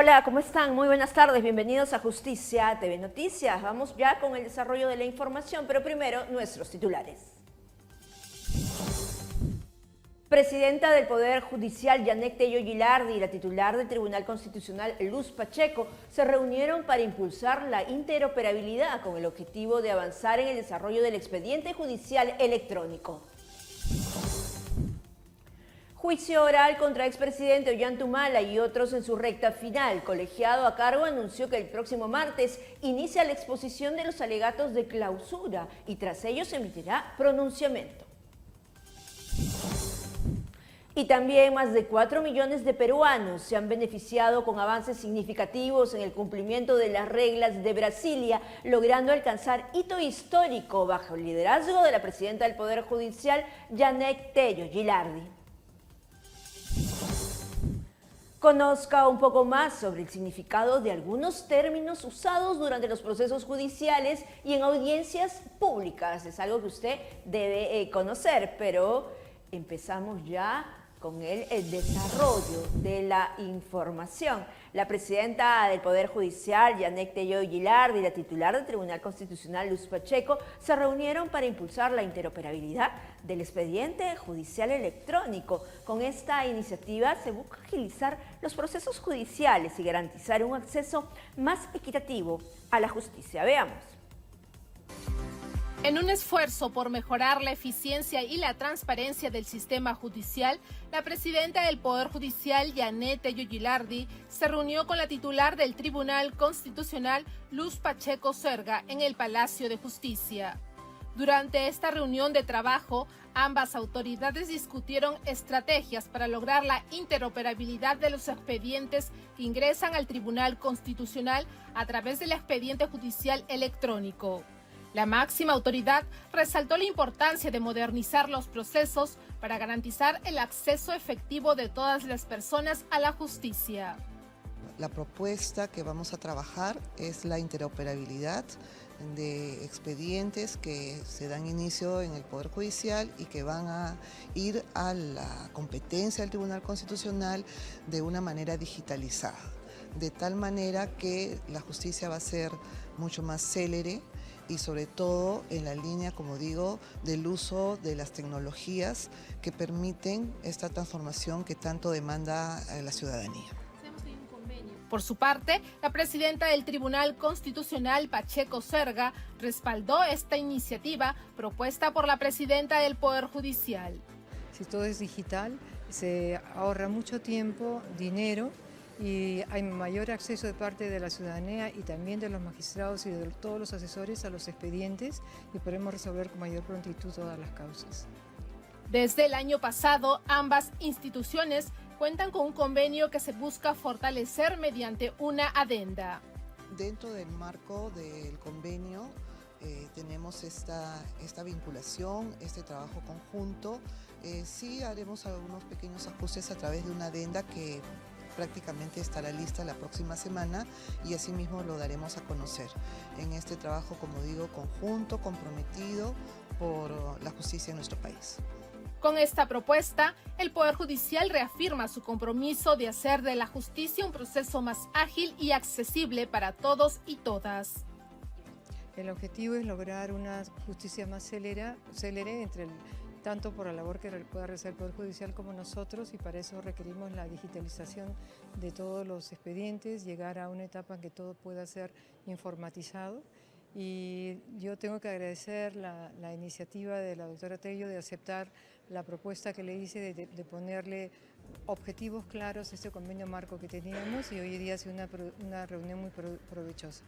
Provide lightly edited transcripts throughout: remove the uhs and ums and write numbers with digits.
Hola, ¿cómo están? Muy buenas tardes, bienvenidos a Justicia TV Noticias. Vamos ya con el desarrollo de la información, pero primero nuestros titulares. Presidenta del Poder Judicial, Yanek Tello Gilardi, y la titular del Tribunal Constitucional, Luz Pacheco, se reunieron para impulsar la interoperabilidad con el objetivo de avanzar en el desarrollo del expediente judicial electrónico. Juicio oral contra expresidente Ollanta y otros en su recta final. Colegiado a cargo anunció que el próximo martes inicia la exposición de los alegatos de clausura y tras ello se emitirá pronunciamiento. Y también más de 4 millones de peruanos se han beneficiado con avances significativos en el cumplimiento de las reglas de Brasilia, logrando alcanzar hito histórico bajo el liderazgo de la presidenta del Poder Judicial, Yanek Tello Gilardi. Conozca un poco más sobre el significado de algunos términos usados durante los procesos judiciales y en audiencias públicas. Es algo que usted debe conocer, pero empezamos ya con el desarrollo de la información. La presidenta del Poder Judicial, Yanek Tello Gilardi, y la titular del Tribunal Constitucional, Luz Pacheco, se reunieron para impulsar la interoperabilidad del expediente judicial electrónico. Con esta iniciativa se busca agilizar los procesos judiciales y garantizar un acceso más equitativo a la justicia. Veamos. En un esfuerzo por mejorar la eficiencia y la transparencia del sistema judicial, la presidenta del Poder Judicial, Yanek Tello Gilardi, se reunió con la titular del Tribunal Constitucional, Luz Pacheco Serga, en el Palacio de Justicia. Durante esta reunión de trabajo, ambas autoridades discutieron estrategias para lograr la interoperabilidad de los expedientes que ingresan al Tribunal Constitucional a través del expediente judicial electrónico. La máxima autoridad resaltó la importancia de modernizar los procesos para garantizar el acceso efectivo de todas las personas a la justicia. La propuesta que vamos a trabajar es la interoperabilidad de expedientes que se dan inicio en el Poder Judicial y que van a ir a la competencia del Tribunal Constitucional de una manera digitalizada, de tal manera que la justicia va a ser mucho más célere y sobre todo en la línea, como digo, del uso de las tecnologías que permiten esta transformación que tanto demanda la ciudadanía. Por su parte, la presidenta del Tribunal Constitucional, Pacheco Serga, respaldó esta iniciativa propuesta por la presidenta del Poder Judicial. Si todo es digital, se ahorra mucho tiempo, dinero, y hay mayor acceso de parte de la ciudadanía y también de los magistrados y de todos los asesores a los expedientes y podemos resolver con mayor prontitud todas las causas. Desde el año pasado, ambas instituciones cuentan con un convenio que se busca fortalecer mediante una adenda. Dentro del marco del convenio tenemos esta vinculación, este trabajo conjunto. Sí haremos algunos pequeños ajustes a través de una adenda que prácticamente estará lista la próxima semana y asimismo lo daremos a conocer en este trabajo, como digo, conjunto, comprometido por la justicia en nuestro país. Con esta propuesta, el Poder Judicial reafirma su compromiso de hacer de la justicia un proceso más ágil y accesible para todos y todas. El objetivo es lograr una justicia más célere tanto por la labor que pueda realizar el Poder Judicial como nosotros, y para eso requerimos la digitalización de todos los expedientes, llegar a una etapa en que todo pueda ser informatizado. Y yo tengo que agradecer la iniciativa de la doctora Tello de aceptar la propuesta que le hice de ponerle objetivos claros a este convenio marco que teníamos, y hoy día ha sido una reunión muy provechosa.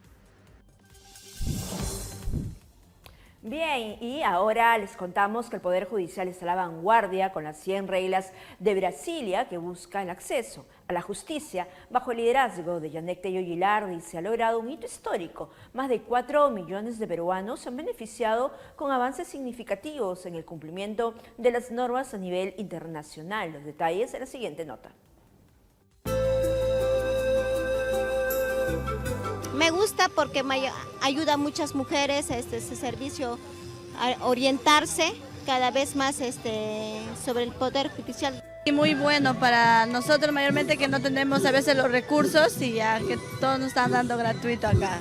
Bien, y ahora les contamos que el Poder Judicial está a la vanguardia con las 100 reglas de Brasilia que busca el acceso a la justicia. Bajo el liderazgo de Yanek Tello Gilardi se ha logrado un hito histórico. Más de 4 millones de peruanos se han beneficiado con avances significativos en el cumplimiento de las normas a nivel internacional. Los detalles en la siguiente nota. Me gusta porque ayuda a muchas mujeres ese servicio a orientarse cada vez más sobre el Poder Judicial. Y muy bueno para nosotros mayormente que no tenemos a veces los recursos y ya que todos nos están dando gratuito acá.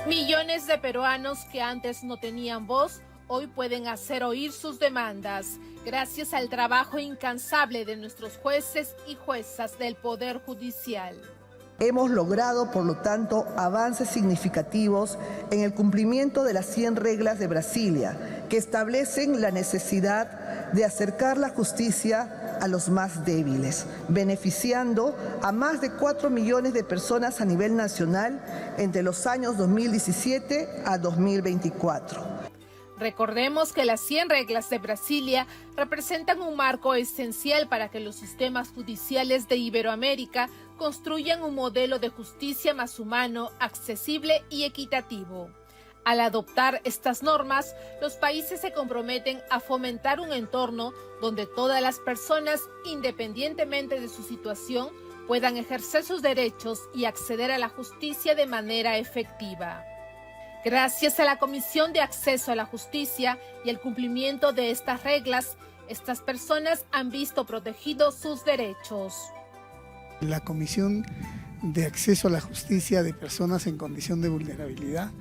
Millones de peruanos que antes no tenían voz, hoy pueden hacer oír sus demandas, gracias al trabajo incansable de nuestros jueces y juezas del Poder Judicial. Hemos logrado, por lo tanto, avances significativos en el cumplimiento de las 100 reglas de Brasilia, que establecen la necesidad de acercar la justicia a los más débiles, beneficiando a más de 4 millones de personas a nivel nacional entre los años 2017 a 2024. Recordemos que las 100 reglas de Brasilia representan un marco esencial para que los sistemas judiciales de Iberoamérica construyan un modelo de justicia más humano, accesible y equitativo. Al adoptar estas normas, los países se comprometen a fomentar un entorno donde todas las personas, independientemente de su situación, puedan ejercer sus derechos y acceder a la justicia de manera efectiva. Gracias a la Comisión de Acceso a la Justicia y el cumplimiento de estas reglas, estas personas han visto protegidos sus derechos. La Comisión de Acceso a la Justicia de Personas en Condición de Vulnerabilidad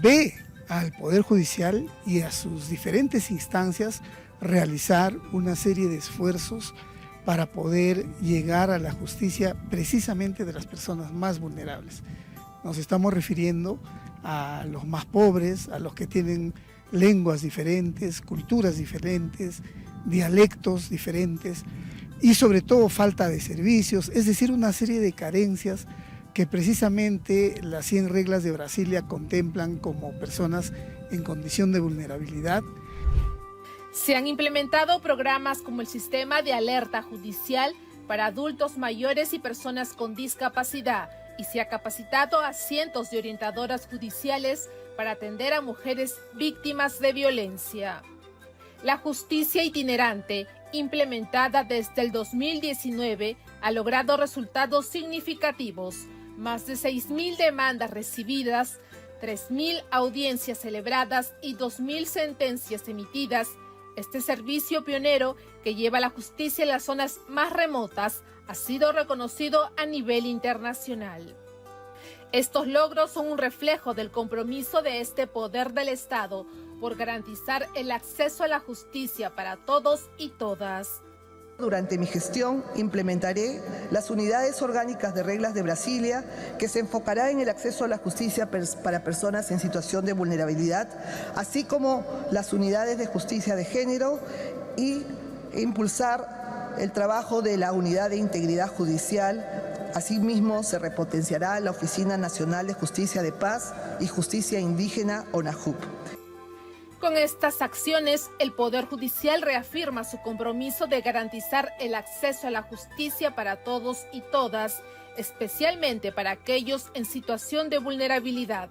ve al Poder Judicial y a sus diferentes instancias realizar una serie de esfuerzos para poder llegar a la justicia precisamente de las personas más vulnerables. Nos estamos refiriendo a los más pobres, a los que tienen lenguas diferentes, culturas diferentes, dialectos diferentes y sobre todo falta de servicios, es decir, una serie de carencias que precisamente las 100 reglas de Brasilia contemplan como personas en condición de vulnerabilidad. Se han implementado programas como el Sistema de Alerta Judicial para adultos mayores y personas con discapacidad, y se ha capacitado a cientos de orientadoras judiciales para atender a mujeres víctimas de violencia. La justicia itinerante, implementada desde el 2019, ha logrado resultados significativos. Más de 6.000 demandas recibidas, 3.000 audiencias celebradas y 2.000 sentencias emitidas. Este servicio pionero, que lleva la justicia en las zonas más remotas, ha sido reconocido a nivel internacional. Estos logros son un reflejo del compromiso de este poder del Estado por garantizar el acceso a la justicia para todos y todas. Durante mi gestión implementaré las unidades orgánicas de reglas de Brasilia, que se enfocará en el acceso a la justicia para personas en situación de vulnerabilidad, así como las unidades de justicia de género, y impulsar el trabajo de la Unidad de Integridad Judicial. Asimismo, se repotenciará la Oficina Nacional de Justicia de Paz y Justicia Indígena, ONAJUP. Con estas acciones, el Poder Judicial reafirma su compromiso de garantizar el acceso a la justicia para todos y todas, especialmente para aquellos en situación de vulnerabilidad.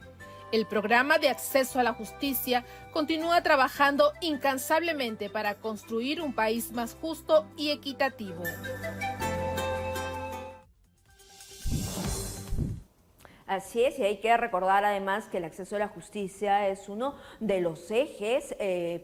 El programa de acceso a la justicia continúa trabajando incansablemente para construir un país más justo y equitativo. Así es, y hay que recordar además que el acceso a la justicia es uno de los ejes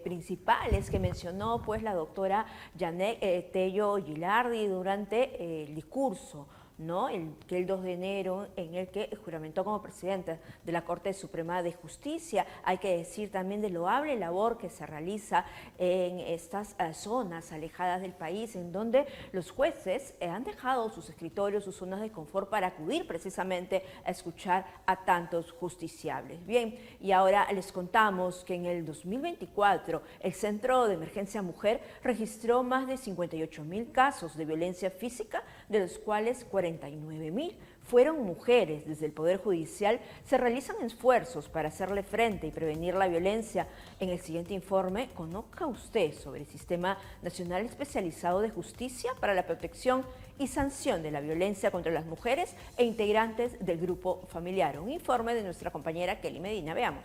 principales que mencionó pues la doctora Yanet Tello Gilardi durante el discurso, ¿no? El 2 de enero, en el que juramentó como presidenta de la Corte Suprema de Justicia. Hay que decir también de loable labor que se realiza en estas zonas alejadas del país, en donde los jueces han dejado sus escritorios, sus zonas de confort para acudir precisamente a escuchar a tantos justiciables. Bien, y ahora les contamos que en el 2024 el Centro de Emergencia Mujer registró más de 58.000 casos de violencia física, de los cuales 49.000 fueron mujeres. Desde el Poder Judicial se realizan esfuerzos para hacerle frente y prevenir la violencia. En el siguiente informe, conozca usted sobre el Sistema Nacional Especializado de Justicia para la Protección y Sanción de la Violencia contra las Mujeres e integrantes del grupo familiar. Un informe de nuestra compañera Kelly Medina. Veamos.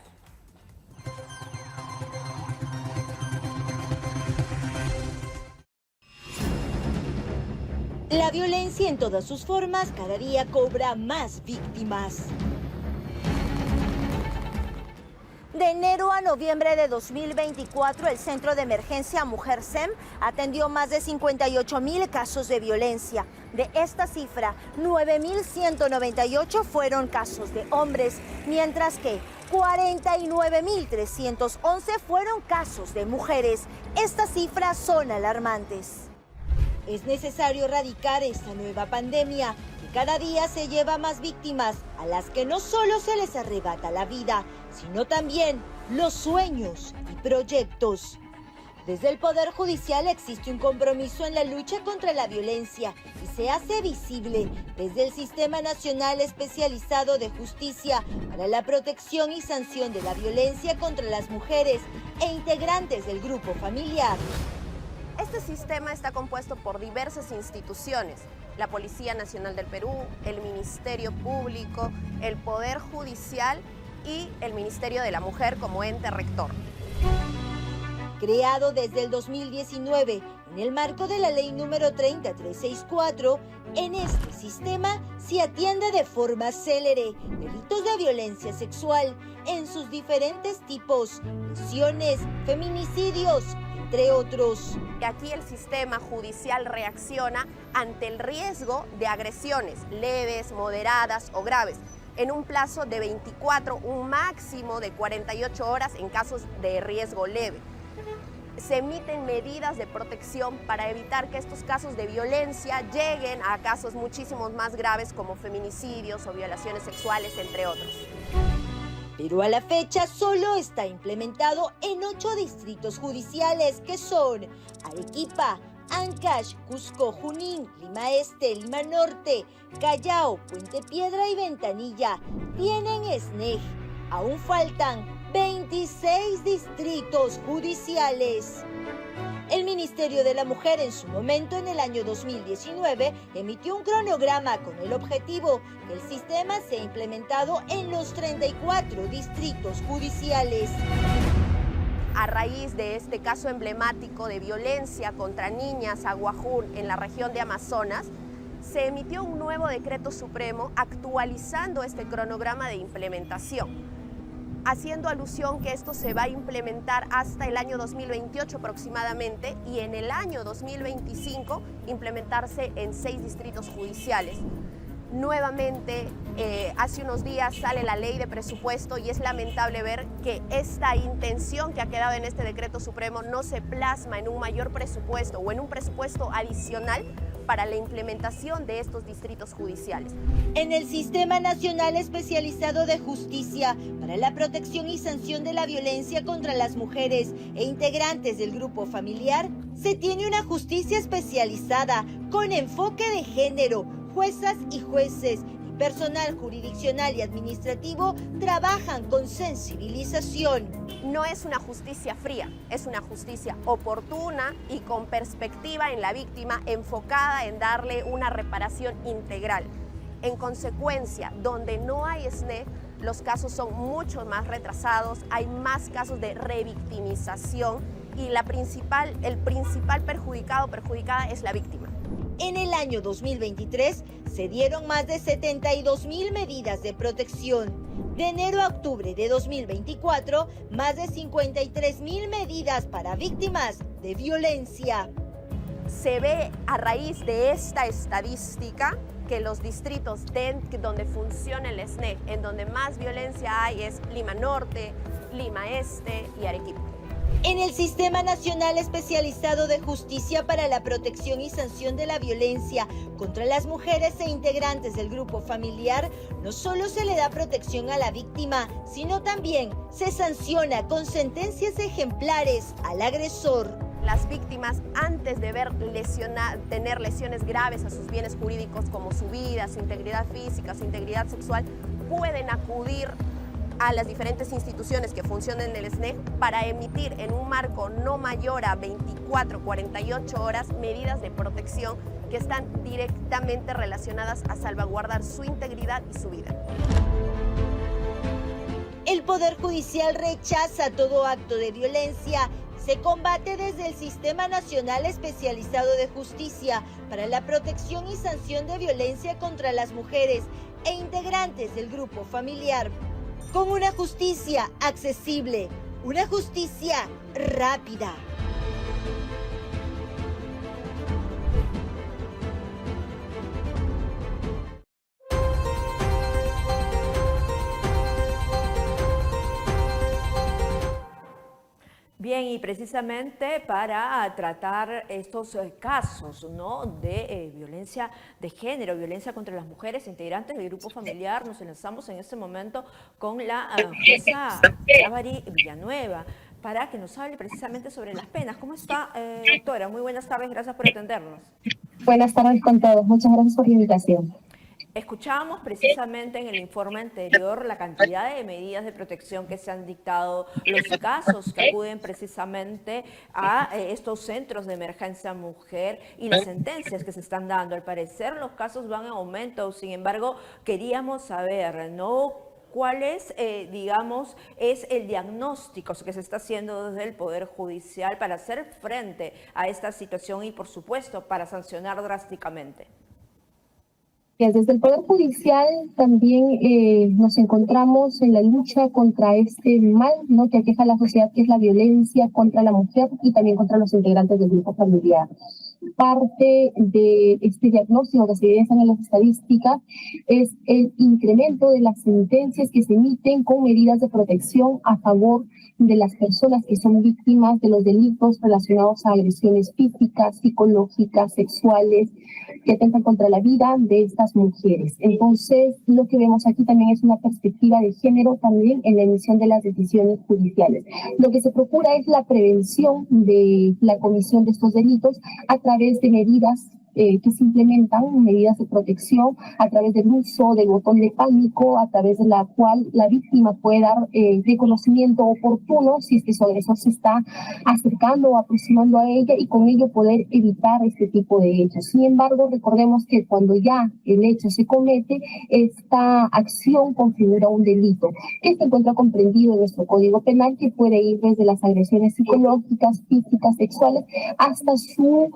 La violencia en todas sus formas cada día cobra más víctimas. De enero a noviembre de 2024, el Centro de Emergencia Mujer SEM atendió más de 58.000 casos de violencia. De esta cifra, 9.198 fueron casos de hombres, mientras que 49.311 fueron casos de mujeres. Estas cifras son alarmantes. Es necesario erradicar esta nueva pandemia, que cada día se lleva más víctimas, a las que no solo se les arrebata la vida, sino también los sueños y proyectos. Desde el Poder Judicial existe un compromiso en la lucha contra la violencia y se hace visible desde el Sistema Nacional Especializado de Justicia para la Protección y Sanción de la Violencia contra las Mujeres e integrantes del grupo familiar. Este sistema está compuesto por diversas instituciones: la Policía Nacional del Perú, el Ministerio Público, el Poder Judicial y el Ministerio de la Mujer como ente rector. Creado desde el 2019 en el marco de la Ley número 30364, en este sistema se atiende de forma célere delitos de violencia sexual en sus diferentes tipos, lesiones, feminicidios, entre otros. Aquí el sistema judicial reacciona ante el riesgo de agresiones leves, moderadas o graves, en un plazo de 24, un máximo de 48 horas en casos de riesgo leve. Se emiten medidas de protección para evitar que estos casos de violencia lleguen a casos muchísimos más graves como feminicidios o violaciones sexuales, entre otros. Pero a la fecha solo está implementado en 8 distritos judiciales, que son Arequipa, Ancash, Cusco, Junín, Lima Este, Lima Norte, Callao, Puente Piedra y Ventanilla. Tienen SNEG. Aún faltan 26 distritos judiciales. El Ministerio de la Mujer en su momento, en el año 2019, emitió un cronograma con el objetivo que el sistema sea implementado en los 34 distritos judiciales. A raíz de este caso emblemático de violencia contra niñas Aguajún en la región de Amazonas, se emitió un nuevo decreto supremo actualizando este cronograma de implementación, haciendo alusión que esto se va a implementar hasta el año 2028 aproximadamente, y en el año 2025 implementarse en 6 distritos judiciales. Nuevamente, hace unos días sale la ley de presupuesto y es lamentable ver que esta intención que ha quedado en este decreto supremo no se plasma en un mayor presupuesto o en un presupuesto adicional para la implementación de estos distritos judiciales. En el Sistema Nacional Especializado de Justicia para la Protección y Sanción de la Violencia contra las Mujeres e integrantes del grupo familiar, se tiene una justicia especializada con enfoque de género. Juezas y jueces y personal jurisdiccional y administrativo trabajan con sensibilización. No es una justicia fría, es una justicia oportuna y con perspectiva en la víctima, enfocada en darle una reparación integral. En consecuencia, donde no hay SNEG, los casos son mucho más retrasados, hay más casos de revictimización y el principal perjudicado o perjudicada es la víctima. En el año 2023 se dieron más de 72.000 medidas de protección. De enero a octubre de 2024, más de 53.000 medidas para víctimas de violencia. Se ve a raíz de esta estadística que los distritos donde funciona el SNEG, en donde más violencia hay, es Lima Norte, Lima Este y Arequipa. En el Sistema Nacional Especializado de Justicia para la Protección y Sanción de la Violencia contra las Mujeres e integrantes del grupo familiar, no solo se le da protección a la víctima, sino también se sanciona con sentencias ejemplares al agresor. Las víctimas, antes de tener lesiones graves a sus bienes jurídicos como su vida, su integridad física, su integridad sexual, pueden acudir a las diferentes instituciones que funcionan en el SNEG para emitir en un marco no mayor a 24-48 horas medidas de protección que están directamente relacionadas a salvaguardar su integridad y su vida. El Poder Judicial rechaza todo acto de violencia. Se combate desde el Sistema Nacional Especializado de Justicia para la Protección y Sanción de Violencia contra las Mujeres e integrantes del grupo familiar. con una justicia accesible, una justicia rápida. Bien, y precisamente para tratar estos casos, ¿no?, de violencia de género, violencia contra las mujeres, integrantes del grupo familiar, nos enlazamos en este momento con la jueza Chávarri Villanueva para que nos hable precisamente sobre las penas. ¿Cómo está, doctora? Muy buenas tardes, gracias por atendernos. Buenas tardes con todos, muchas gracias por la invitación. Escuchábamos precisamente en el informe anterior la cantidad de medidas de protección que se han dictado, los casos que acuden precisamente a estos centros de emergencia mujer y las sentencias que se están dando. Al parecer los casos van en aumento, sin embargo queríamos saber, ¿no?, ¿cuál es, digamos, es el diagnóstico que se está haciendo desde el Poder Judicial para hacer frente a esta situación y, por supuesto, para sancionar drásticamente? Desde el Poder Judicial también nos encontramos en la lucha contra este mal, ¿no?, que aqueja a la sociedad, que es la violencia contra la mujer y también contra los integrantes del grupo familiar. Parte de este diagnóstico que se evidencia en las estadísticas es el incremento de las sentencias que se emiten con medidas de protección a favor de las personas que son víctimas de los delitos relacionados a agresiones físicas, psicológicas, sexuales, que atentan contra la vida de estas mujeres. Entonces, lo que vemos aquí también es una perspectiva de género también en la emisión de las decisiones judiciales. Lo que se procura es la prevención de la comisión de estos delitos a través de medidas que se implementan, medidas de protección a través del uso del botón de pánico, a través de la cual la víctima puede dar reconocimiento oportuno si es que su agresor se está acercando o aproximando a ella y con ello poder evitar este tipo de hechos. Sin embargo, recordemos que cuando ya el hecho se comete, esta acción configura un delito que se encuentra comprendido en nuestro Código Penal, que puede ir desde las agresiones psicológicas, físicas, sexuales, hasta su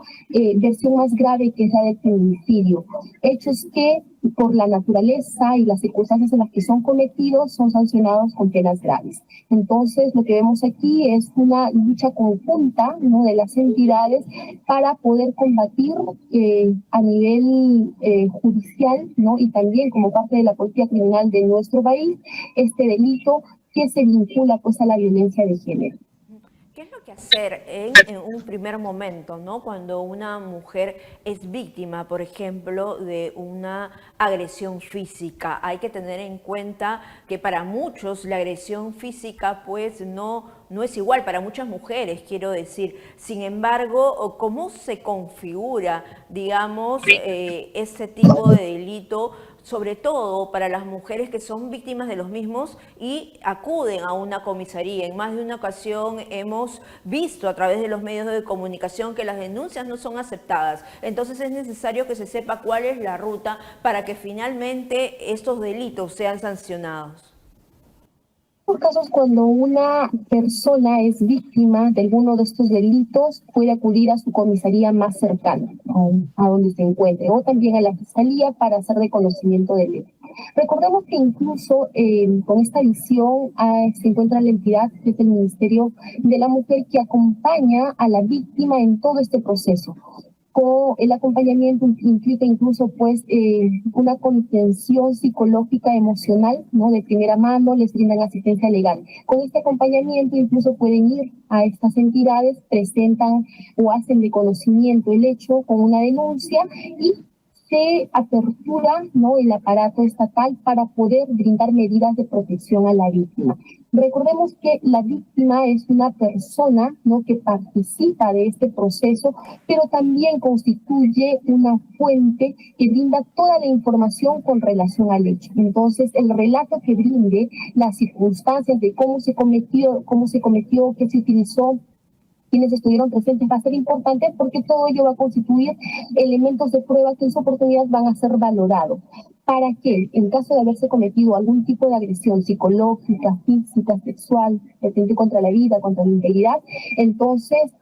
versión más grave, que es la del feminicidio. Hechos que, por la naturaleza y las circunstancias en las que son cometidos, son sancionados con penas graves. Entonces, lo que vemos aquí es una lucha conjunta, ¿no?, de las entidades para poder combatir a nivel judicial, ¿no?, y también como parte de la política criminal de nuestro país, este delito que se vincula pues a la violencia de género. ¿Qué es lo que hacer en un primer momento, ¿no?, cuando una mujer es víctima, por ejemplo, de una agresión física? Hay que tener en cuenta que para muchos la agresión física pues no es igual, para muchas mujeres, quiero decir. Sin embargo, ¿cómo se configura, digamos, este tipo de delito, sobre todo para las mujeres que son víctimas de los mismos y acuden a una comisaría? En más de una ocasión hemos visto a través de los medios de comunicación que las denuncias no son aceptadas. Entonces es necesario que se sepa cuál es la ruta para que finalmente estos delitos sean sancionados. En casos cuando una persona es víctima de alguno de estos delitos, puede acudir a su comisaría más cercana, a donde se encuentre, o también a la fiscalía para hacer reconocimiento del hecho. Recordemos que incluso con esta visión se encuentra la entidad que es el Ministerio de la Mujer, que acompaña a la víctima en todo este proceso. El acompañamiento implica incluso pues una contención psicológica, emocional, ¿no?, de primera mano, les brindan asistencia legal. Con este acompañamiento incluso pueden ir a estas entidades, presentan o hacen de conocimiento el hecho con una denuncia y se apertura, ¿no?, el aparato estatal para poder brindar medidas de protección a la víctima. Recordemos que la víctima es una persona, ¿no?, que participa de este proceso, pero también constituye una fuente que brinda toda la información con relación al hecho. Entonces, el relato que brinde, las circunstancias de cómo se cometió, qué se utilizó, quienes estuvieron presentes, va a ser importante porque todo ello va a constituir elementos de prueba que en su oportunidad van a ser valorados. Para que, en caso de haberse cometido algún tipo de agresión psicológica, física, sexual, que atente contra la vida, contra la integridad, entonces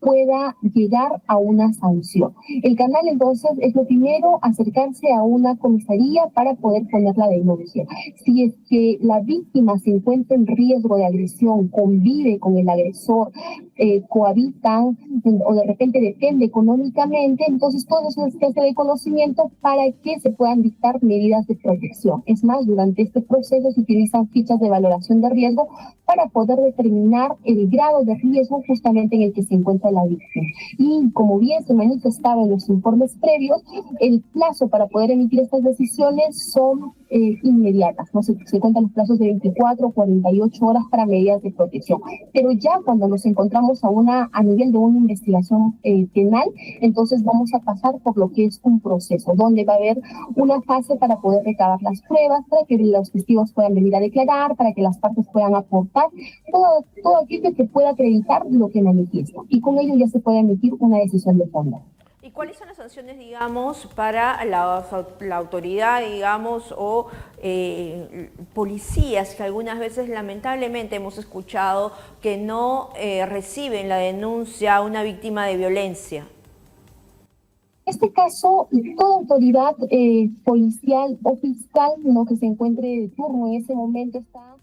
pueda llegar a una sanción. El canal entonces es lo primero, acercarse a una comisaría para poder poner la denuncia. Si es que la víctima se encuentra en riesgo de agresión, convive con el agresor, cohabitan o de repente depende económicamente, entonces todo eso es que hacer el conocimiento para que se puedan dictar medidas de protección. Es más, durante este proceso se utilizan fichas de valoración de riesgo para poder determinar el grado de riesgo justamente en el que se encuentra la víctima. Y como bien se manifestaba en los informes previos, el plazo para poder emitir estas decisiones son inmediatas, ¿no? Se cuentan los plazos de 24 o 48 horas para medidas de protección. Pero ya cuando nos encontramos a nivel de una investigación penal, entonces vamos a pasar por lo que es un proceso, donde va a haber una fase para poder recabar las pruebas, para que los testigos puedan venir a declarar, para que las partes puedan aportar, todo aquello que pueda acreditar lo que manifiesta. Y con ello ya se puede emitir una decisión de fondo. ¿Y cuáles son las sanciones, digamos, para la autoridad, digamos, o policías que algunas veces lamentablemente hemos escuchado que no reciben la denuncia a una víctima de violencia? En este caso, toda autoridad policial o fiscal, ¿no?, que se encuentre de turno en ese momento está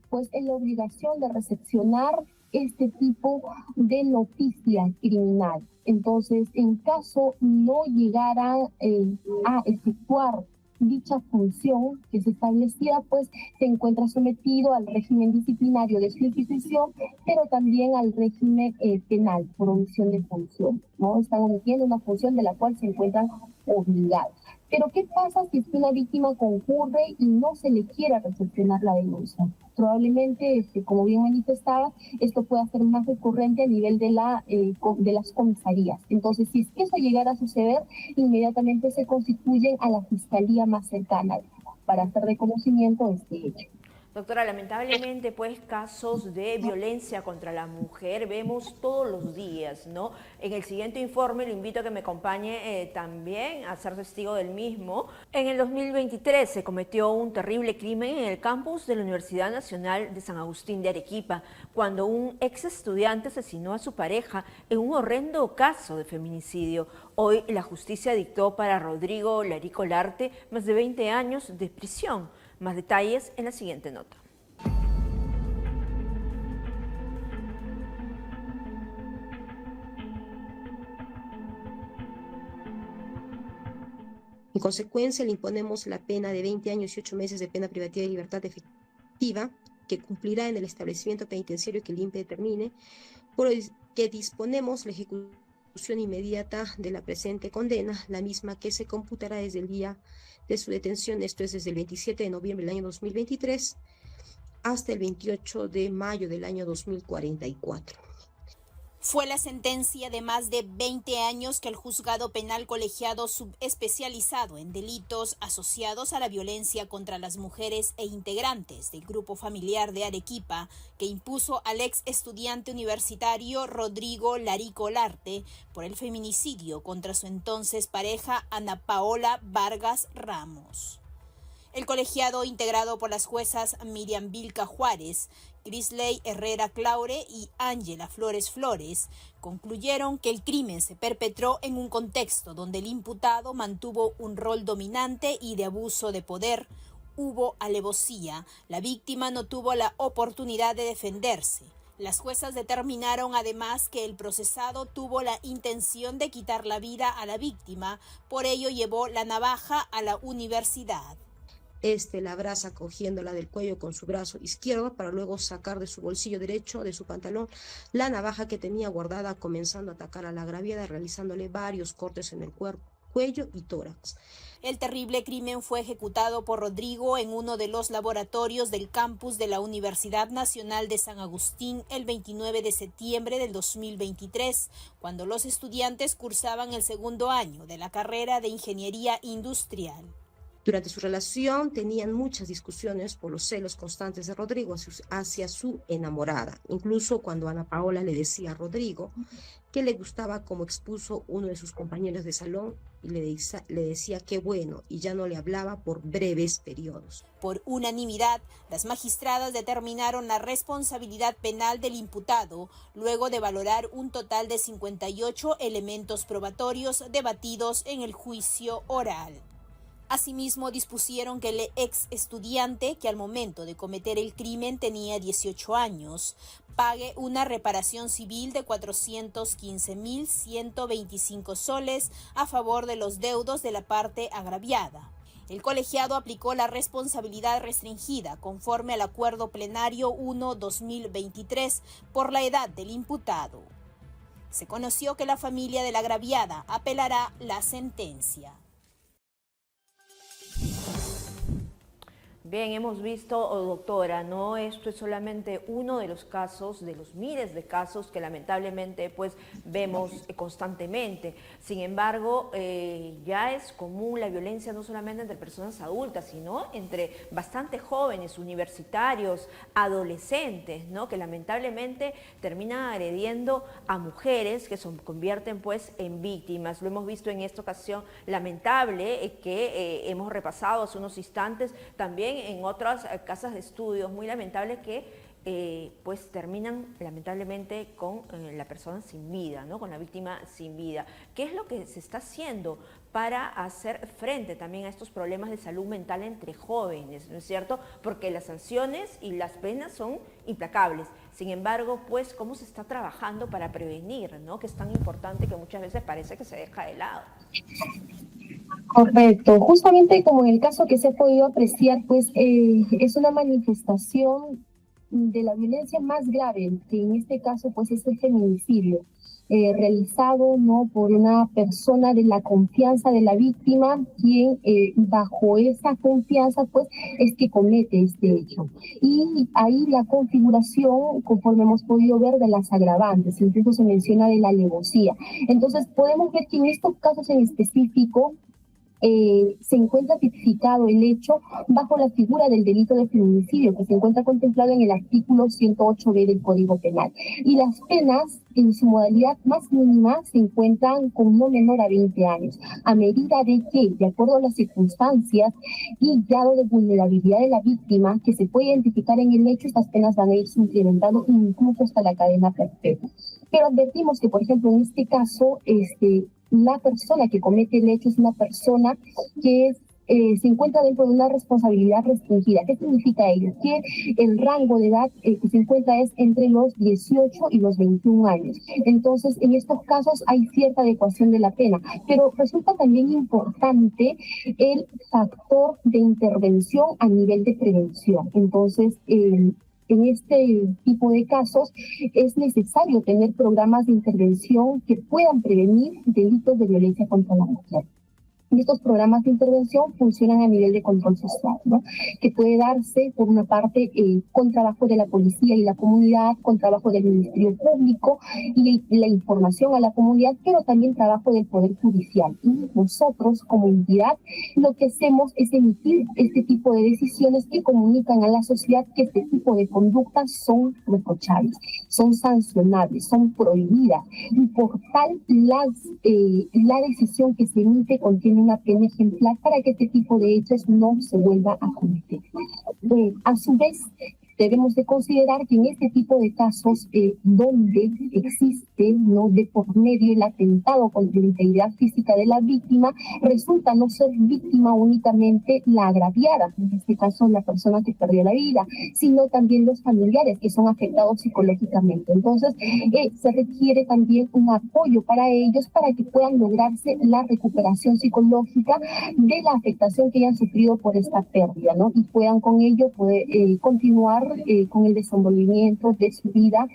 pues en la obligación de recepcionar este tipo de noticia criminal. Entonces, en caso no llegara a efectuar dicha función que se establecía, pues se encuentra sometido al régimen disciplinario de su institución, pero también al régimen penal por omisión de función, ¿no? Están omitiendo una función de la cual se encuentran obligados. Pero ¿qué pasa si es que una víctima concurre y no se le quiera recepcionar la denuncia? Probablemente, como bien manifestaba, esto pueda ser más recurrente a nivel de las comisarías. Entonces, si es que eso llegara a suceder, inmediatamente se constituyen a la fiscalía más cercana para hacer reconocimiento de este hecho. Doctora, lamentablemente, pues, casos de violencia contra la mujer vemos todos los días, ¿no? En el siguiente informe lo invito a que me acompañe también a ser testigo del mismo. En el 2023 se cometió un terrible crimen en el campus de la Universidad Nacional de San Agustín de Arequipa, cuando un ex estudiante asesinó a su pareja en un horrendo caso de feminicidio. Hoy la justicia dictó para Rodrigo Larico Larte más de 20 años de prisión. Más detalles en la siguiente nota. En consecuencia, le imponemos la pena de 20 años y 8 meses de pena privativa de libertad efectiva, que cumplirá en el establecimiento penitenciario que el INPE determine, por el que disponemos la ejecución inmediata de la presente condena, la misma que se computará desde el día de su detención, esto es desde el 27 de noviembre del año 2023 hasta el 28 de mayo del año 2044. Fue la sentencia de más de 20 años que el Juzgado Penal Colegiado Subespecializado en Delitos Asociados a la Violencia contra las Mujeres e integrantes del Grupo Familiar de Arequipa, que impuso al ex estudiante universitario Rodrigo Larico Larte por el feminicidio contra su entonces pareja Ana Paola Vargas Ramos. El colegiado, integrado por las juezas Miriam Vilca Juárez, Grisley Herrera Claure y Ángela Flores Flores, concluyeron que el crimen se perpetró en un contexto donde el imputado mantuvo un rol dominante y de abuso de poder. Hubo alevosía, la víctima no tuvo la oportunidad de defenderse. Las juezas determinaron además que el procesado tuvo la intención de quitar la vida a la víctima, por ello llevó la navaja a la universidad. La abraza cogiéndola del cuello con su brazo izquierdo para luego sacar de su bolsillo derecho de su pantalón la navaja que tenía guardada, comenzando a atacar a la agraviada, realizándole varios cortes en el cuello y tórax. El terrible crimen fue ejecutado por Rodrigo en uno de los laboratorios del campus de la Universidad Nacional de San Agustín el 29 de septiembre del 2023, cuando los estudiantes cursaban el segundo año de la carrera de Ingeniería Industrial. Durante su relación tenían muchas discusiones por los celos constantes de Rodrigo hacia su enamorada. Incluso cuando Ana Paola le decía a Rodrigo que le gustaba como expuso uno de sus compañeros de salón y le decía qué bueno y ya no le hablaba por breves periodos. Por unanimidad, las magistradas determinaron la responsabilidad penal del imputado, luego de valorar un total de 58 elementos probatorios debatidos en el juicio oral. Asimismo, dispusieron que el ex estudiante, que al momento de cometer el crimen tenía 18 años, pague una reparación civil de 415.125 soles a favor de los deudos de la parte agraviada. El colegiado aplicó la responsabilidad restringida conforme al Acuerdo Plenario 1-2023 por la edad del imputado. Se conoció que la familia de la agraviada apelará la sentencia. Bien, hemos visto, doctora, no esto es solamente uno de los casos, de los miles de casos que lamentablemente pues vemos constantemente. Sin embargo, ya es común la violencia no solamente entre personas adultas, sino entre bastante jóvenes, universitarios, adolescentes, ¿no? Que lamentablemente terminan agrediendo a mujeres que se convierten pues en víctimas. Lo hemos visto en esta ocasión lamentable que hemos repasado hace unos instantes, también en otras casas de estudios, muy lamentable que pues terminan lamentablemente con la persona sin vida, ¿no? Con la víctima sin vida. ¿Qué es lo que se está haciendo para hacer frente también a estos problemas de salud mental entre jóvenes, ¿no es cierto? Porque las sanciones y las penas son implacables. Sin embargo, pues, ¿cómo se está trabajando para prevenir, ¿no? Que es tan importante que muchas veces parece que se deja de lado. Correcto, justamente como en el caso que se ha podido apreciar, pues es una manifestación de la violencia más grave, que en este caso pues es el feminicidio, realizado ¿no? por una persona de la confianza de la víctima, quien bajo esa confianza pues es que comete este hecho. Y ahí la configuración, conforme hemos podido ver, de las agravantes, incluso se menciona de la alevosía. Entonces podemos ver que en estos casos en específico se encuentra tipificado el hecho bajo la figura del delito de feminicidio, que se encuentra contemplado en el artículo 108b del Código Penal. Y las penas, en su modalidad más mínima, se encuentran con no menor a 20 años, a medida de que, de acuerdo a las circunstancias y grado de vulnerabilidad de la víctima, que se puede identificar en el hecho, estas penas van a irse incrementando incluso hasta la cadena perpetua. Pero advertimos que, por ejemplo, en este caso, la persona que comete el hecho es una persona que se encuentra dentro de una responsabilidad restringida. ¿Qué significa ello? Que el rango de edad que se encuentra es entre los 18 y los 21 años. Entonces, en estos casos hay cierta adecuación de la pena, pero resulta también importante el factor de intervención a nivel de prevención. Entonces, en este tipo de casos es necesario tener programas de intervención que puedan prevenir delitos de violencia contra la mujer. Y estos programas de intervención funcionan a nivel de control social, ¿no? Que puede darse, por una parte, con trabajo de la policía y la comunidad, con trabajo del Ministerio Público y la información a la comunidad, pero también trabajo del Poder Judicial. Y nosotros, como entidad, lo que hacemos es emitir este tipo de decisiones que comunican a la sociedad que este tipo de conductas son reprochables, son sancionables, son prohibidas. Y por tal, la decisión que se emite contiene una pena ejemplar para que este tipo de hechos no se vuelva a cometer. A su vez, debemos de considerar que en este tipo de casos donde existe ¿no? de por medio el atentado contra la integridad física de la víctima, resulta no ser víctima únicamente la agraviada, en este caso la persona que perdió la vida, sino también los familiares que son afectados psicológicamente. Entonces, se requiere también un apoyo para ellos para que puedan lograrse la recuperación psicológica de la afectación que hayan sufrido por esta pérdida, ¿no? Y puedan con ello poder continuar con el desenvolvimiento de su vida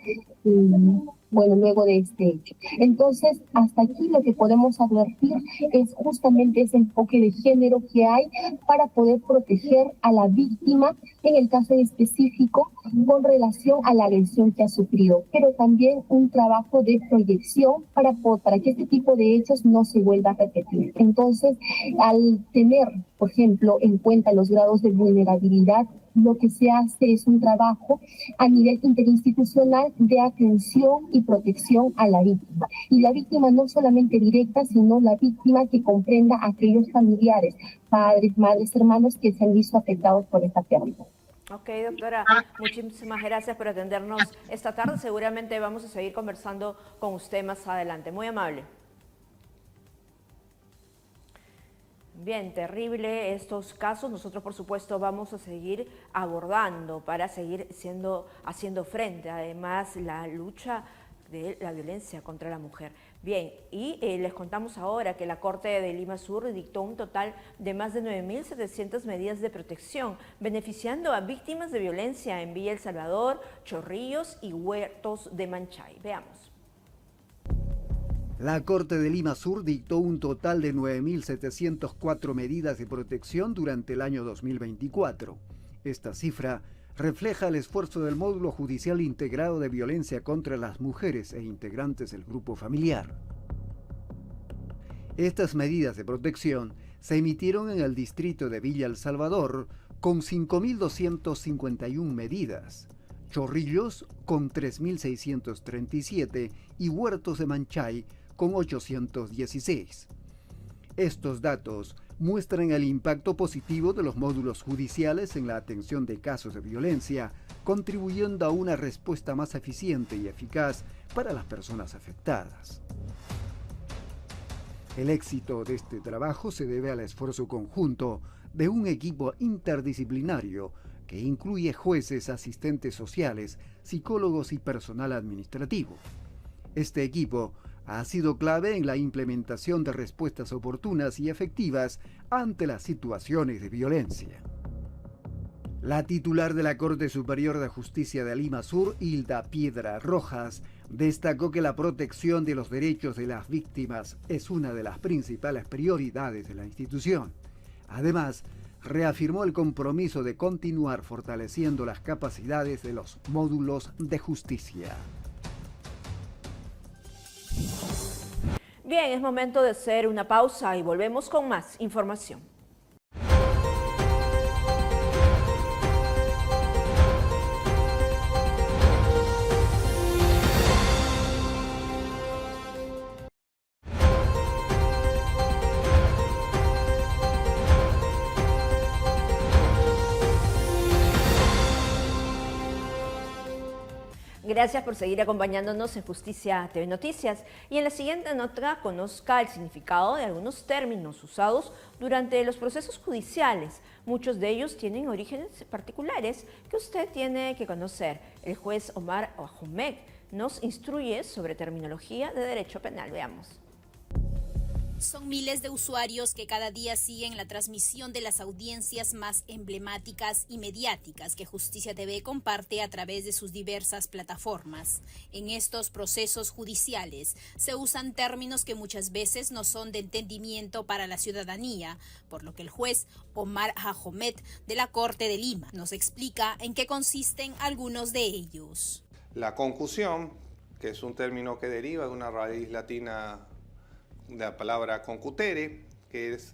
bueno, luego de este hecho. Entonces, hasta aquí lo que podemos advertir es justamente ese enfoque de género que hay para poder proteger a la víctima, en el caso en específico, con relación a la agresión que ha sufrido, pero también un trabajo de proyección para que este tipo de hechos no se vuelva a repetir. Entonces, al tener, por ejemplo, en cuenta los grados de vulnerabilidad, lo que se hace es un trabajo a nivel interinstitucional de atención y protección a la víctima. Y la víctima no solamente directa, sino la víctima que comprenda a aquellos familiares, padres, madres, hermanos que se han visto afectados por esta pérdida. Ok, doctora, muchísimas gracias por atendernos esta tarde. Seguramente vamos a seguir conversando con usted más adelante. Muy amable. Bien, terrible estos casos. Nosotros, por supuesto, vamos a seguir abordando para seguir haciendo frente, además, la lucha de la violencia contra la mujer. Bien, y les contamos ahora que la Corte de Lima Sur dictó un total de más de 9.700 medidas de protección, beneficiando a víctimas de violencia en Villa El Salvador, Chorrillos y Huertos de Manchay. Veamos. La Corte de Lima Sur dictó un total de 9.704 medidas de protección durante el año 2024. Esta cifra refleja el esfuerzo del Módulo Judicial Integrado de Violencia contra las Mujeres e integrantes del grupo familiar. Estas medidas de protección se emitieron en el distrito de Villa El Salvador con 5.251 medidas, Chorrillos con 3.637 y Huertos de Manchay con 816. Estos datos muestran el impacto positivo de los módulos judiciales en la atención de casos de violencia, contribuyendo a una respuesta más eficiente y eficaz para las personas afectadas. El éxito de este trabajo se debe al esfuerzo conjunto de un equipo interdisciplinario que incluye jueces, asistentes sociales, psicólogos y personal administrativo. Este equipo ha sido clave en la implementación de respuestas oportunas y efectivas ante las situaciones de violencia. La titular de la Corte Superior de Justicia de Lima Sur, Hilda Piedra Rojas, destacó que la protección de los derechos de las víctimas es una de las principales prioridades de la institución. Además, reafirmó el compromiso de continuar fortaleciendo las capacidades de los módulos de justicia. Bien, es momento de hacer una pausa y volvemos con más información. Gracias por seguir acompañándonos en Justicia TV Noticias. Y en la siguiente nota conozca el significado de algunos términos usados durante los procesos judiciales. Muchos de ellos tienen orígenes particulares que usted tiene que conocer. El juez Omar Ahmed nos instruye sobre terminología de derecho penal. Veamos. Son miles de usuarios que cada día siguen la transmisión de las audiencias más emblemáticas y mediáticas que Justicia TV comparte a través de sus diversas plataformas. En estos procesos judiciales se usan términos que muchas veces no son de entendimiento para la ciudadanía, por lo que el juez Omar Ahmed de la Corte de Lima nos explica en qué consisten algunos de ellos. La concusión, que es un término que deriva de una raíz latina de la palabra concutere, que es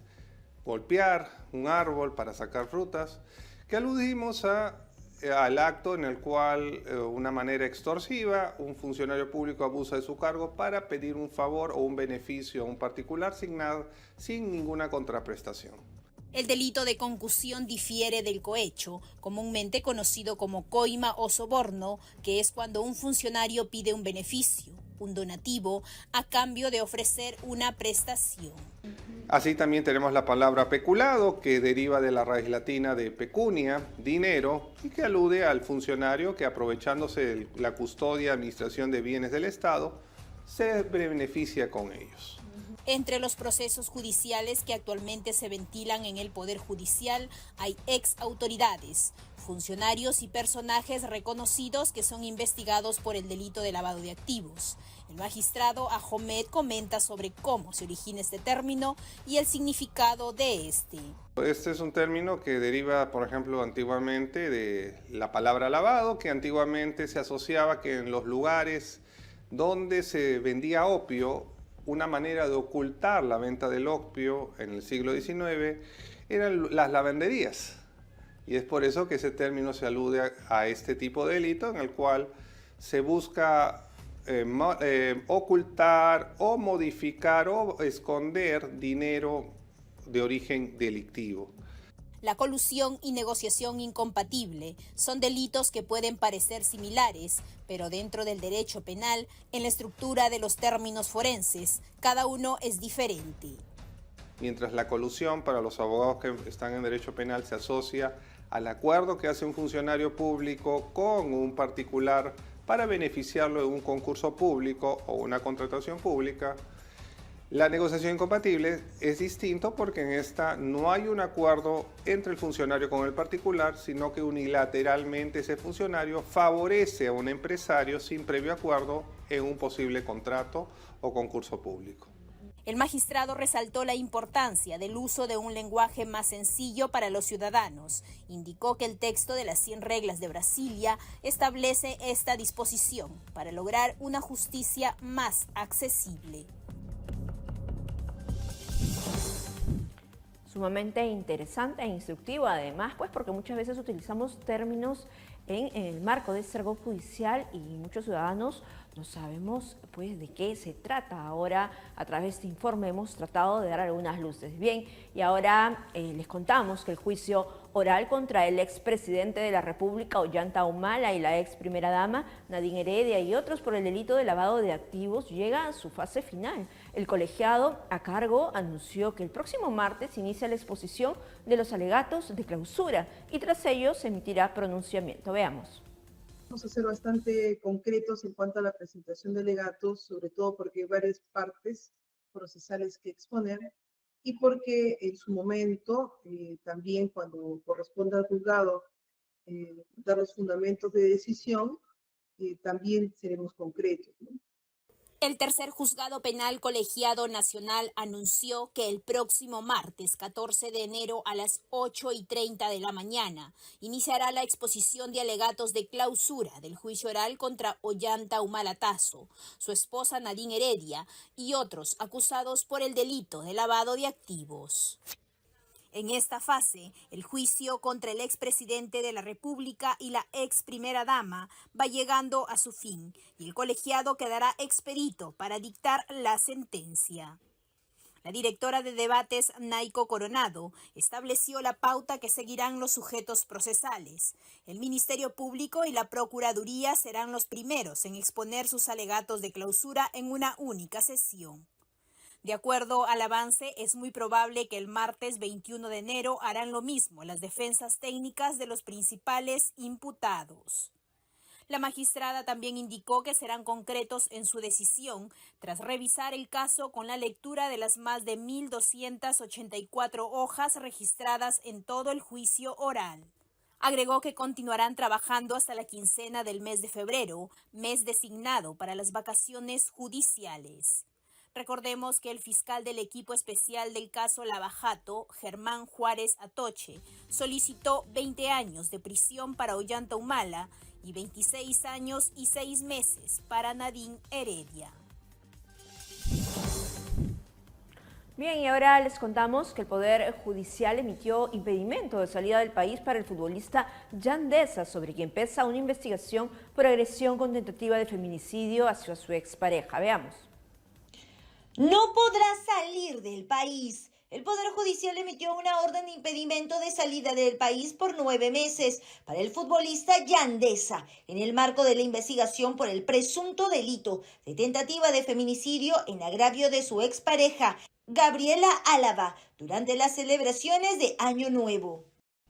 golpear un árbol para sacar frutas, que aludimos al acto en el cual, una manera extorsiva, un funcionario público abusa de su cargo para pedir un favor o un beneficio a un particular sin ninguna contraprestación. El delito de concusión difiere del cohecho, comúnmente conocido como coima o soborno, que es cuando un funcionario pide un beneficio, un donativo, a cambio de ofrecer una prestación. Así también tenemos la palabra peculado, que deriva de la raíz latina de pecunia, dinero, y que alude al funcionario que, aprovechándose de la custodia y administración de bienes del Estado, se beneficia con ellos. Entre los procesos judiciales que actualmente se ventilan en el Poder Judicial hay ex autoridades, funcionarios y personajes reconocidos que son investigados por el delito de lavado de activos. El magistrado Ahomed comenta sobre cómo se origina este término y el significado de este. Este es un término que deriva, por ejemplo, antiguamente de la palabra lavado, que antiguamente se asociaba que en los lugares donde se vendía opio, una manera de ocultar la venta del opio en el siglo XIX eran las lavanderías. Y es por eso que ese término se alude a este tipo de delito en el cual se busca ocultar o modificar o esconder dinero de origen delictivo. La colusión y negociación incompatible son delitos que pueden parecer similares, pero dentro del derecho penal, en la estructura de los términos forenses, cada uno es diferente. Mientras la colusión para los abogados que están en derecho penal se asocia al acuerdo que hace un funcionario público con un particular para beneficiarlo en un concurso público o una contratación pública, la negociación incompatible es distinto porque en esta no hay un acuerdo entre el funcionario con el particular, sino que unilateralmente ese funcionario favorece a un empresario sin previo acuerdo en un posible contrato o concurso público. El magistrado resaltó la importancia del uso de un lenguaje más sencillo para los ciudadanos. Indicó que el texto de las 100 reglas de Brasilia establece esta disposición para lograr una justicia más accesible. Sumamente interesante e instructivo, además, pues porque muchas veces utilizamos términos en el marco de este argot judicial y muchos ciudadanos no sabemos pues de qué se trata. Ahora, a través de este informe hemos tratado de dar algunas luces. Bien, y ahora les contamos que el juicio oral contra el expresidente de la República, Ollanta Humala, y la ex primera dama, Nadine Heredia, y otros por el delito de lavado de activos, llega a su fase final. El colegiado a cargo anunció que el próximo martes inicia la exposición de los alegatos de clausura y tras ello se emitirá pronunciamiento. Veamos. Vamos a ser bastante concretos en cuanto a la presentación de alegatos, sobre todo porque hay varias partes procesales que exponer y porque en su momento, también cuando corresponda al juzgado dar los fundamentos de decisión, también seremos concretos, ¿no? El tercer juzgado penal colegiado nacional anunció que el próximo martes 14 de enero a las 8:30 de la mañana iniciará la exposición de alegatos de clausura del juicio oral contra Ollanta Humala Tasso, su esposa Nadine Heredia y otros acusados por el delito de lavado de activos. En esta fase, el juicio contra el expresidente de la República y la ex primera dama va llegando a su fin y el colegiado quedará expedito para dictar la sentencia. La directora de debates, Naiko Coronado, estableció la pauta que seguirán los sujetos procesales. El Ministerio Público y la Procuraduría serán los primeros en exponer sus alegatos de clausura en una única sesión. De acuerdo al avance, es muy probable que el martes 21 de enero harán lo mismo las defensas técnicas de los principales imputados. La magistrada también indicó que serán concretos en su decisión tras revisar el caso con la lectura de las más de 1.284 hojas registradas en todo el juicio oral. Agregó que continuarán trabajando hasta la quincena del mes de febrero, mes designado para las vacaciones judiciales. Recordemos que el fiscal del equipo especial del caso Lava Jato, Germán Juárez Atoche, solicitó 20 años de prisión para Ollanta Humala y 26 años y 6 meses para Nadine Heredia. Bien, y ahora les contamos que el Poder Judicial emitió impedimento de salida del país para el futbolista Yandesa, sobre quien pesa una investigación por agresión con tentativa de feminicidio hacia su expareja. Veamos. No podrá salir del país. El Poder Judicial emitió una orden de impedimento de salida del país por 9 meses para el futbolista Yandesa, en el marco de la investigación por el presunto delito de tentativa de feminicidio en agravio de su expareja, Gabriela Álava, durante las celebraciones de Año Nuevo.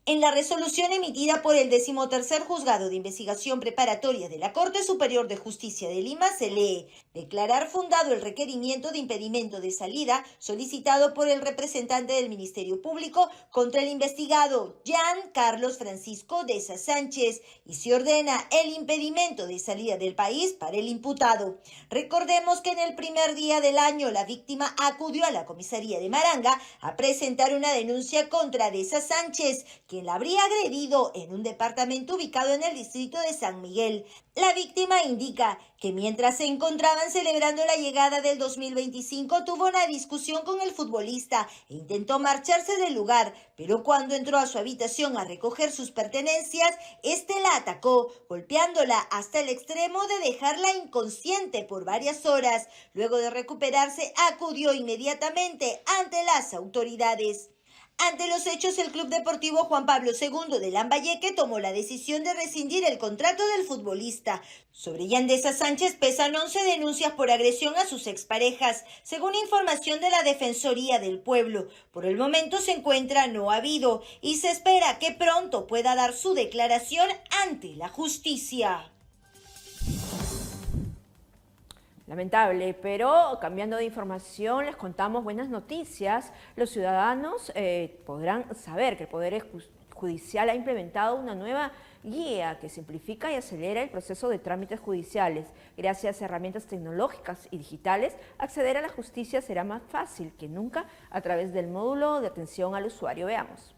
En la resolución emitida por el 13º Juzgado de Investigación Preparatoria de la Corte Superior de Justicia de Lima se lee: declarar fundado el requerimiento de impedimento de salida solicitado por el representante del Ministerio Público contra el investigado Jean Carlos Francisco Deza Sánchez y se ordena el impedimento de salida del país para el imputado. Recordemos que en el primer día del año la víctima acudió a la comisaría de Maranga a presentar una denuncia contra Deza Sánchez, quien la habría agredido en un departamento ubicado en el distrito de San Miguel. La víctima indica que mientras se encontraban celebrando la llegada del 2025 tuvo una discusión con el futbolista e intentó marcharse del lugar, pero cuando entró a su habitación a recoger sus pertenencias, este la atacó, golpeándola hasta el extremo de dejarla inconsciente por varias horas. Luego de recuperarse, acudió inmediatamente ante las autoridades. Ante los hechos, el Club Deportivo Juan Pablo II de Lambayeque tomó la decisión de rescindir el contrato del futbolista. Sobre Jean Deza Sánchez pesan 11 denuncias por agresión a sus exparejas, según información de la Defensoría del Pueblo. Por el momento se encuentra no habido y se espera que pronto pueda dar su declaración ante la justicia. Lamentable, pero cambiando de información, les contamos buenas noticias. Los ciudadanos podrán saber que el Poder Judicial ha implementado una nueva guía que simplifica y acelera el proceso de trámites judiciales. Gracias a herramientas tecnológicas y digitales, acceder a la justicia será más fácil que nunca a través del módulo de atención al usuario. Veamos.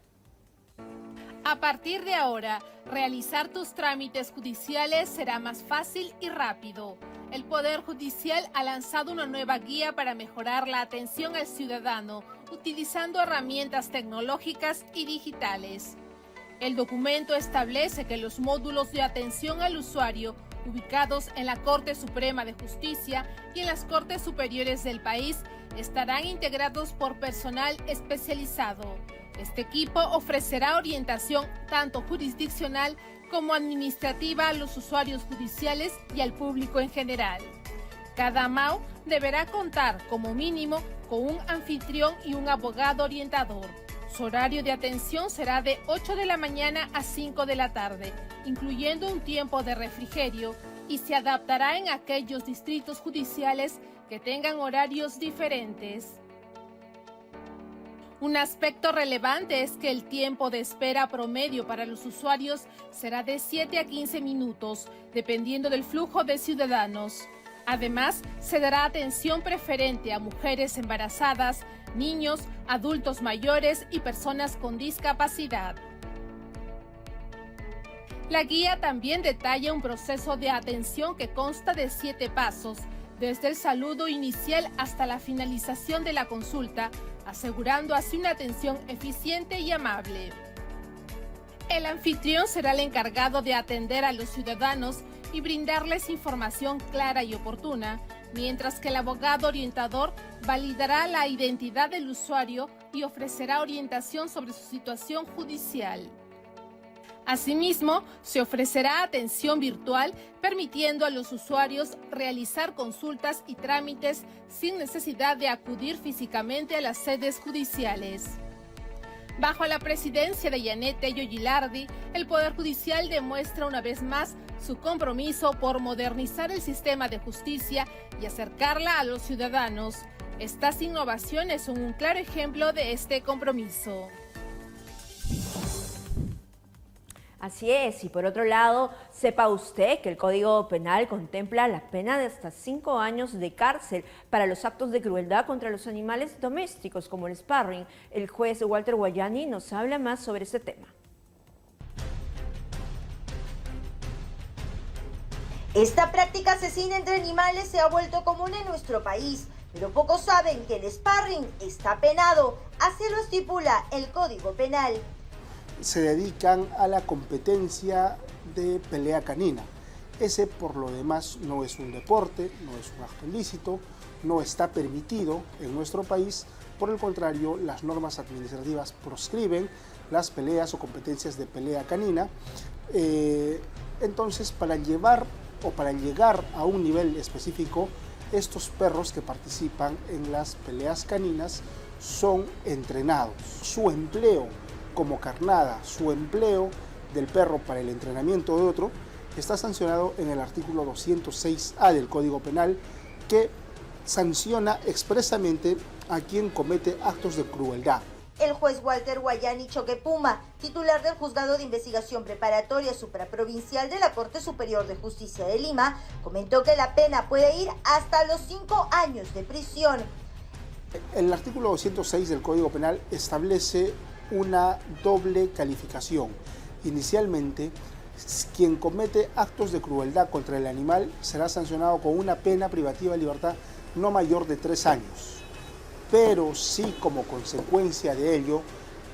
A partir de ahora, realizar tus trámites judiciales será más fácil y rápido. El Poder Judicial ha lanzado una nueva guía para mejorar la atención al ciudadano, utilizando herramientas tecnológicas y digitales. El documento establece que los módulos de atención al usuario, ubicados en la Corte Suprema de Justicia y en las Cortes Superiores del país, estarán integrados por personal especializado. Este equipo ofrecerá orientación tanto jurisdiccional como administrativa a los usuarios judiciales y al público en general. Cada MAU deberá contar como mínimo con un anfitrión y un abogado orientador. Su horario de atención será de 8 de la mañana a 5 de la tarde, incluyendo un tiempo de refrigerio, y se adaptará en aquellos distritos judiciales que tengan horarios diferentes. Un aspecto relevante es que el tiempo de espera promedio para los usuarios será de 7 a 15 minutos, dependiendo del flujo de ciudadanos. Además, se dará atención preferente a mujeres embarazadas, niños, adultos mayores y personas con discapacidad. La guía también detalla un proceso de atención que consta de 7 pasos, desde el saludo inicial hasta la finalización de la consulta, asegurando así una atención eficiente y amable. El anfitrión será el encargado de atender a los ciudadanos y brindarles información clara y oportuna, mientras que el abogado orientador validará la identidad del usuario y ofrecerá orientación sobre su situación judicial. Asimismo, se ofrecerá atención virtual, permitiendo a los usuarios realizar consultas y trámites sin necesidad de acudir físicamente a las sedes judiciales. Bajo la presidencia de Yanet Tello Gilardi, el Poder Judicial demuestra una vez más su compromiso por modernizar el sistema de justicia y acercarla a los ciudadanos. Estas innovaciones son un claro ejemplo de este compromiso. Así es, y por otro lado, sepa usted que el Código Penal contempla la pena de hasta 5 años de cárcel para los actos de crueldad contra los animales domésticos, como el sparring. El juez Walter Guayani nos habla más sobre este tema. Esta práctica asesina entre animales se ha vuelto común en nuestro país, pero pocos saben que el sparring está penado, así lo estipula el Código Penal. Se dedican a la competencia de pelea canina. Ese, por lo demás, no es un deporte, no es un acto ilícito, no está permitido en nuestro país. Por el contrario, las normas administrativas proscriben las peleas o competencias de pelea canina. Entonces, para llegar a un nivel específico, estos perros que participan en las peleas caninas son entrenados. Su empleo como carnada su empleo del perro para el entrenamiento de otro, está sancionado en el artículo 206A del Código Penal, que sanciona expresamente a quien comete actos de crueldad. El juez Walter Guayani Choquepuma, titular del Juzgado de Investigación Preparatoria Supraprovincial de la Corte Superior de Justicia de Lima, comentó que la pena puede ir hasta los 5 años de prisión. El artículo 206 del Código Penal establece una doble calificación. Inicialmente, quien comete actos de crueldad contra el animal será sancionado con una pena privativa de libertad no mayor de 3 años. Pero si como consecuencia de ello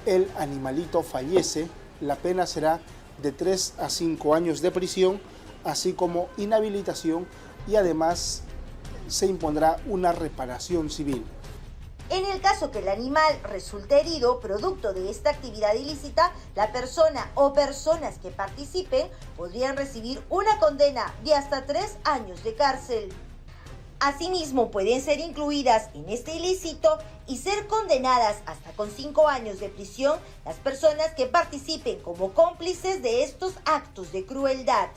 el animalito fallece, la pena será de 3 a 5 años de prisión, así como inhabilitación, y además se impondrá una reparación civil. En el caso que el animal resulte herido producto de esta actividad ilícita, la persona o personas que participen podrían recibir una condena de hasta 3 años de cárcel. Asimismo, pueden ser incluidas en este ilícito y ser condenadas hasta con 5 años de prisión las personas que participen como cómplices de estos actos de crueldad.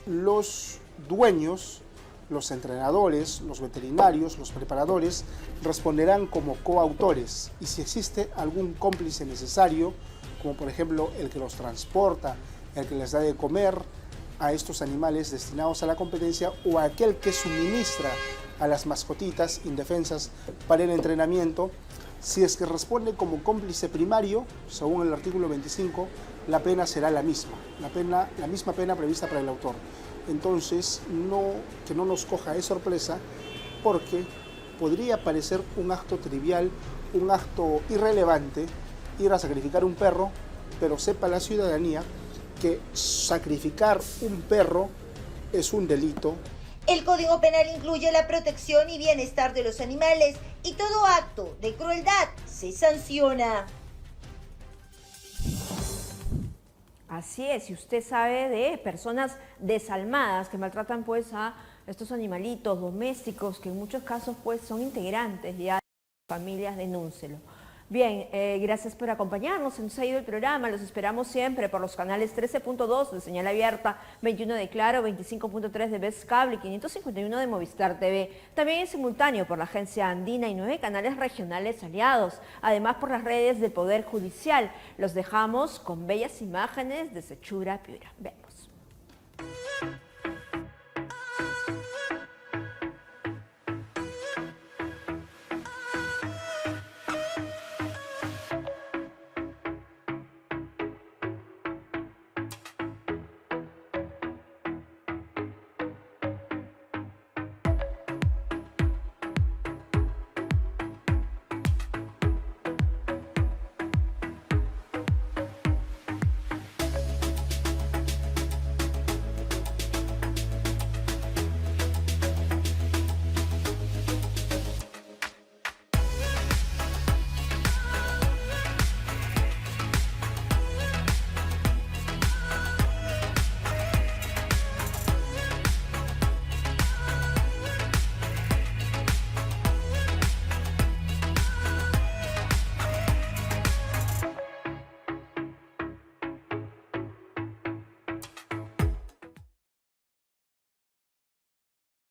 Los dueños, los entrenadores, los veterinarios, los preparadores responderán como coautores, y si existe algún cómplice necesario, como por ejemplo el que los transporta, el que les da de comer a estos animales destinados a la competencia, o aquel que suministra a las mascotitas indefensas para el entrenamiento, si es que responde como cómplice primario, según el artículo 25, la pena será la misma pena prevista para el autor. Entonces, que no nos coja de sorpresa, porque podría parecer un acto trivial, un acto irrelevante, ir a sacrificar un perro, pero sepa la ciudadanía que sacrificar un perro es un delito. El Código Penal incluye la protección y bienestar de los animales, y todo acto de crueldad se sanciona. Así es, si usted sabe de personas desalmadas que maltratan pues a estos animalitos domésticos, que en muchos casos pues son integrantes ya de familias, denúncelo. Bien, gracias por acompañarnos, se nos ha ido el programa, los esperamos siempre por los canales 13.2 de señal abierta, 21 de Claro, 25.3 de Best Cable y 551 de Movistar TV. También en simultáneo por la Agencia Andina y 9 canales regionales aliados, además por las redes del Poder Judicial. Los dejamos con bellas imágenes de Sechura Piura. Vemos.